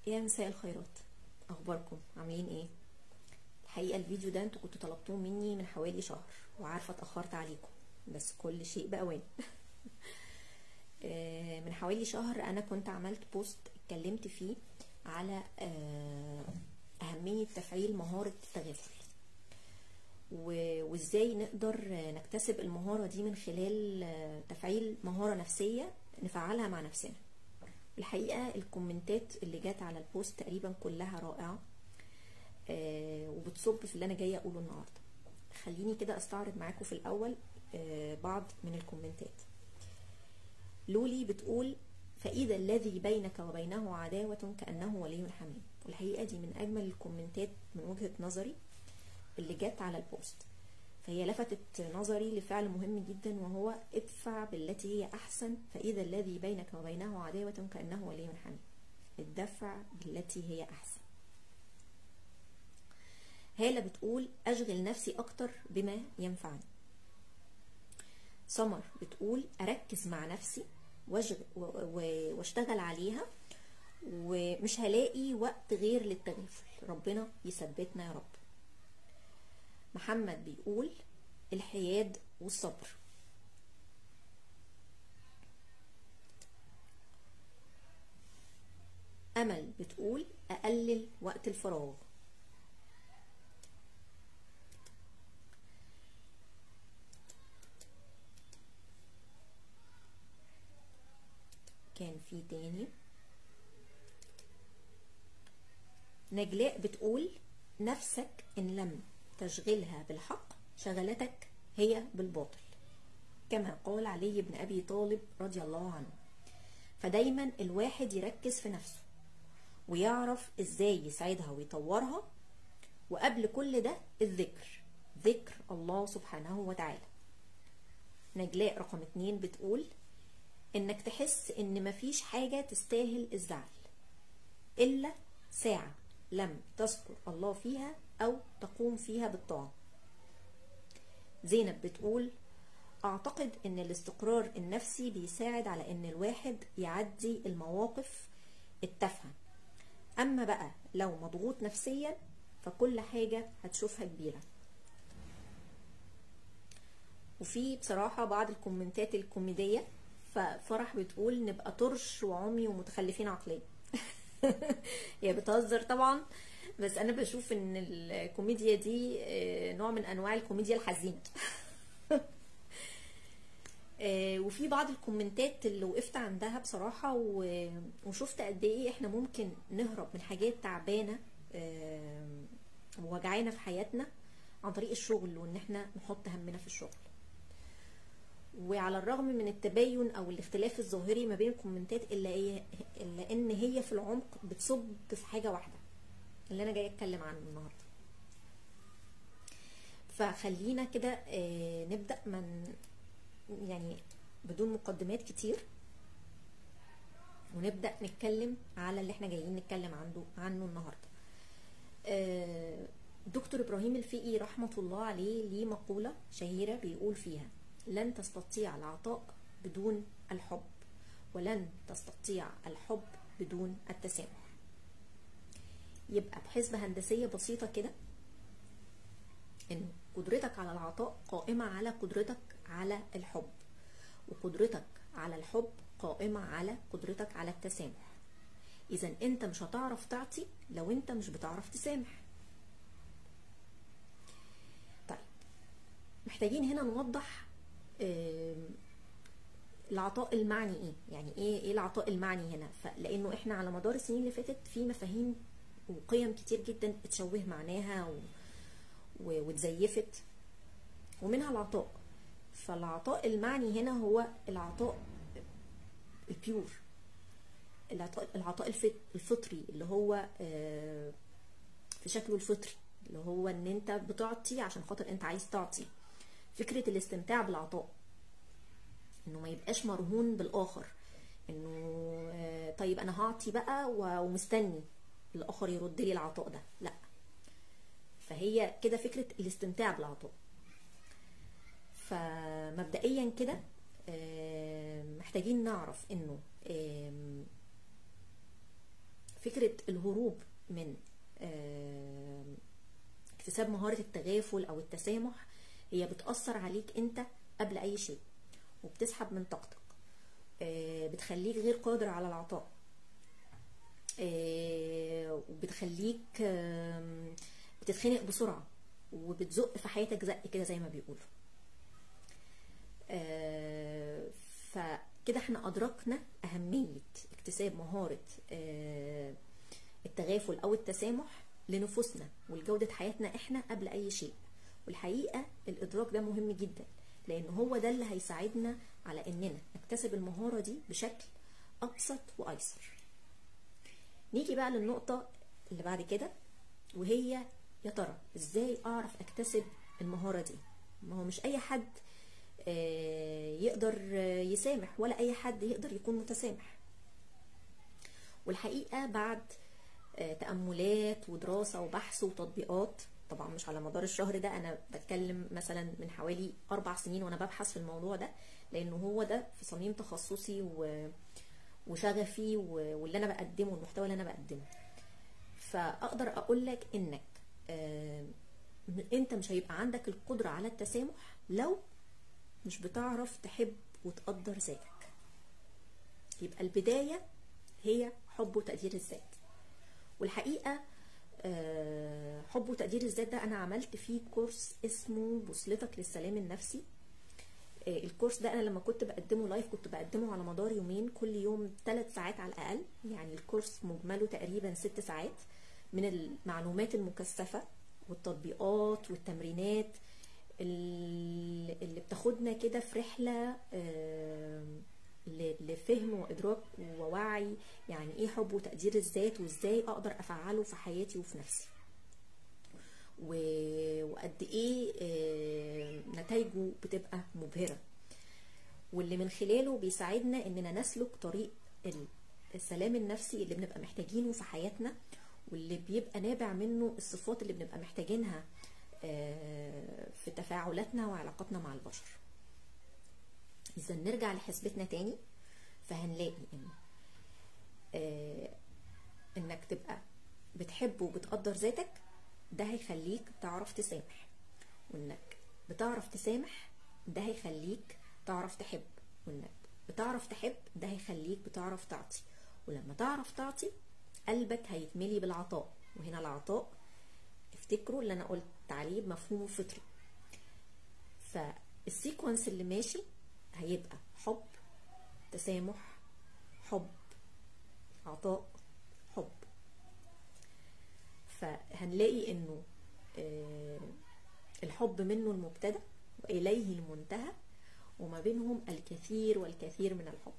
يا مساء الخيرات، اخباركم عاملين ايه؟ الحقيقه الفيديو ده انتوا كنتوا طلبتوه مني من حوالي شهر، وعارفه اتاخرت عليكم بس كل شيء باوان. من حوالي شهر انا كنت عملت بوست اتكلمت فيه على اهميه تفعيل مهاره التغافل، وازاي نقدر نكتسب المهاره دي من خلال تفعيل مهاره نفسيه نفعلها مع نفسنا. الحقيقه الكومنتات اللي جات على البوست تقريبا كلها رائعه، وبتصب في اللي انا جايه اقوله النهارده. خليني كده استعرض معاكم في الاول بعض من الكومنتات. لولي بتقول: فاذا الذي بينك وبينه عداوه كانه ولي حميم. والحقيقه دي من اجمل الكومنتات من وجهه نظري اللي جت على البوست. فهي لفتت نظري لفعل مهم جدا، وهو ادفع بالتي هي احسن، فاذا الذي بينك وبينه عداوه كانه ولي حميم. الدفع بالتي هي احسن. هالة بتقول: اشغل نفسي اكتر بما ينفعني. سمر بتقول: اركز مع نفسي واشتغل عليها، ومش هلاقي وقت غير للتغافل. ربنا يثبتنا يا رب. محمد بيقول: الحياد والصبر. امل بتقول: اقلل وقت الفراغ. كان في تاني نجلاء بتقول: نفسك إن لم تشغلها بالحق شغلتك هي بالباطل، كما قال علي بن أبي طالب رضي الله عنه. فدايما الواحد يركز في نفسه ويعرف ازاي يساعدها ويطورها، وقبل كل ده الذكر، ذكر الله سبحانه وتعالى. نجلاء رقم 2 بتقول: انك تحس ان مفيش حاجة تستاهل الزعل الا ساعة لم تذكر الله فيها او تقوم فيها بالطاعة. زينب بتقول: اعتقد ان الاستقرار النفسي بيساعد على ان الواحد يعدي المواقف التافهة، اما بقى لو مضغوط نفسيا فكل حاجة هتشوفها كبيرة. وفي بصراحة بعض الكومنتات الكوميدية. ففرح بتقول: نبقى طرش وعمي ومتخلفين عقليا. هي بتهزر طبعا، بس انا بشوف ان الكوميديا دي نوع من انواع الكوميديا الحزينة. وفي بعض الكومنتات اللي وقفت عندها بصراحة وشفت قد ايه احنا ممكن نهرب من حاجات تعبانة ووجعانا في حياتنا عن طريق الشغل، وان احنا نحط همنا في الشغل. وعلى الرغم من التباين او الاختلاف الظاهري ما بين الكومنتات، الا ان هي في العمق بتصب في حاجة واحدة اللي انا جاي اتكلم عنه النهارده. فخلينا كده نبدأ يعني بدون مقدمات كتير، ونبدأ نتكلم على اللي احنا جايين نتكلم عنه النهارده. دكتور ابراهيم الفقي رحمة الله عليه ليه مقولة شهيرة بيقول فيها: لن تستطيع العطاء بدون الحب، ولن تستطيع الحب بدون التسامح. يبقى بحسبة هندسية بسيطة كده، ان قدرتك على العطاء قائمة على قدرتك على الحب، وقدرتك على الحب قائمة على قدرتك على التسامح. اذا انت مش هتعرف تعطي لو انت مش بتعرف تسامح. طيب، محتاجين هنا نوضح العطاء المعني ايه، يعني ايه العطاء المعني هنا. لانه احنا على مدار السنين اللي فاتت في مفاهيم وقيم كتير جدا اتشوه معناها واتزيفت، ومنها العطاء. فالعطاء المعني هنا هو العطاء البيور، العطاء الفطري، اللي هو في شكله الفطري، اللي هو ان انت بتعطي عشان خاطر انت عايز تعطي. فكرة الاستمتاع بالعطاء، انه ما يبقاش مرهون بالاخر، انه طيب انا هعطي بقى ومستني الاخر يرد لي العطاء ده، لا. فهي كده فكرة الاستمتاع بالعطاء. فمبدئيا كده محتاجين نعرف انه فكرة الهروب من اكتساب مهارة التغافل او التسامح هي بتأثر عليك انت قبل اي شيء، وبتسحب من طاقتك، بتخليك غير قادر على العطاء، وبتخليك بتتخنق بسرعة، وبتزق في حياتك زق كده زي ما بيقولوا. فكده احنا أدركنا أهمية اكتساب مهارة التغافل أو التسامح لنفوسنا ولجودة حياتنا احنا قبل أي شيء. والحقيقة الإدراك ده مهم جدا، لأن هو ده اللي هيساعدنا على إننا نكتسب المهارة دي بشكل أبسط وأيسر. نيجي بقى للنقطة اللي بعد كده، وهي يا ترى ازاي اعرف اكتسب المهارة دي؟ ما هو مش اي حد يقدر يسامح، ولا اي حد يقدر يكون متسامح. والحقيقة بعد تأملات ودراسة وبحث وتطبيقات، طبعا مش على مدار الشهر ده، انا بتكلم مثلا من حوالي 4 سنين وانا ببحث في الموضوع ده، لانه هو ده في صميم تخصصي وشغفي واللي انا بقدمه، المحتوى اللي انا بقدمه. فاقدر اقول لك انك انت مش هيبقى عندك القدرة على التسامح لو مش بتعرف تحب وتقدر ذاتك. يبقى البداية هي حب وتقدير الذات. والحقيقة حب وتقدير الذات ده انا عملت فيه كورس اسمه بوصلتك للسلام النفسي. الكورس ده انا لما كنت بقدمه لايف كنت بقدمه على مدار يومين، كل يوم 3 ساعات على الاقل، يعني الكورس مجمله تقريبا 6 ساعات من المعلومات المكثفة والتطبيقات والتمرينات اللي بتاخدنا كده في رحلة لفهم وإدراك ووعي يعني ايه حب وتقدير الذات، وازاي اقدر افعله في حياتي وفي نفسي، وقد ايه نتائجه بتبقى مبهرة، واللي من خلاله بيساعدنا اننا نسلك طريق السلام النفسي اللي بنبقى محتاجينه في حياتنا، واللي بيبقى نابع منه الصفات اللي بنبقى محتاجينها في تفاعلاتنا وعلاقاتنا مع البشر. إذا نرجع لحسبتنا تاني، فهنلاقي ان انك تبقى بتحب وبتقدر ذاتك ده هيخليك تعرف تسامح، وانك بتعرف تسامح ده هيخليك تعرف تحب، وانك بتعرف تحب ده هيخليك بتعرف تعطي، ولما تعرف تعطي قلبك هيتملي بالعطاء. وهنا العطاء افتكروا اللي انا قلت عليه بمفهومه الفطري. فالسيكونس اللي ماشي هيبقى حب، تسامح، حب، عطاء، حب. فهنلاقي انه الحب منه المبتدأ وإليه المنتهى، وما بينهم الكثير والكثير من الحب.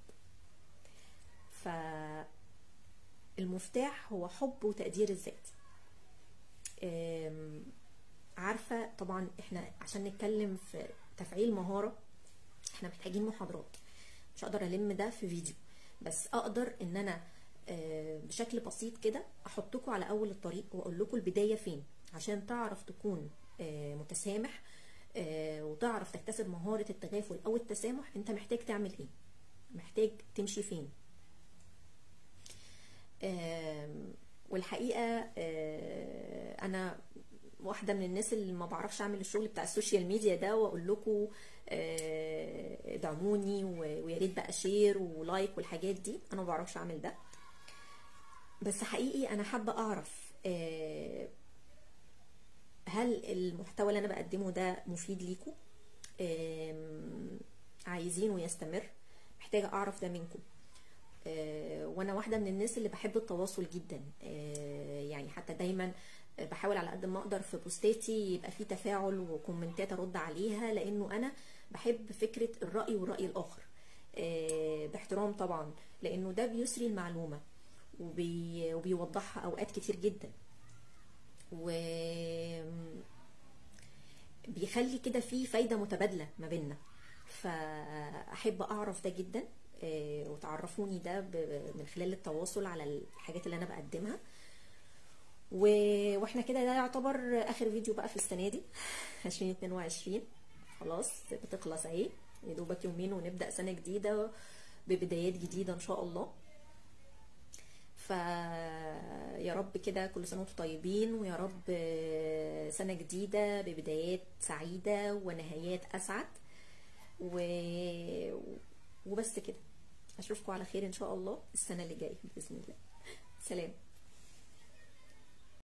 فالمفتاح هو حب وتقدير الذات. عارفة طبعا احنا عشان نتكلم في تفعيل مهارة احنا محتاجين محاضرات، مش هقدر ألم ده في فيديو، بس اقدر ان انا بشكل بسيط كده احطكم على اول الطريق واقول لكم البداية فين، عشان تعرف تكون متسامح وتعرف تكتسب مهارة التغافل او التسامح. انت محتاج تعمل ايه؟ محتاج تمشي فين؟ والحقيقة انا واحدة من الناس اللي ما بعرفش اعمل الشغل بتاع السوشيال ميديا ده واقول لكم ادعموني ويا ريت بقى شير ولايك والحاجات دي، انا ما بعرفش اعمل ده. بس حقيقي انا حابة اعرف هل المحتوى اللي انا بقدمه ده مفيد ليكم، عايزينه يستمر؟ محتاجة اعرف ده منكم. وانا واحدة من الناس اللي بحب التواصل جدا، يعني حتى دايما بحاول على قد ما اقدر في بوستاتي يبقى في تفاعل وكومنتات ارد عليها، لانه انا بحب فكرة الرأي والرأي الاخر باحترام طبعا، لانه ده بيسري المعلومة وبيوضحها اوقات كتير جدا، وبيخلي كده في فايدة متبادلة ما بيننا. فاحب اعرف ده جدا، وتعرفوني ده من خلال التواصل على الحاجات اللي انا بقدمها. واحنا كده ده يعتبر اخر فيديو بقى في السنة دي 2022، خلاص بتخلص اهي، يا دوبك يومين ونبدأ سنة جديدة ببدايات جديدة ان شاء الله. يا رب كده كل سنة وانتم طيبين، ويا رب سنة جديدة ببدايات سعيدة ونهايات أسعد. وبس كده، أشوفكم على خير إن شاء الله السنة اللي جاية بإذن الله. سلام.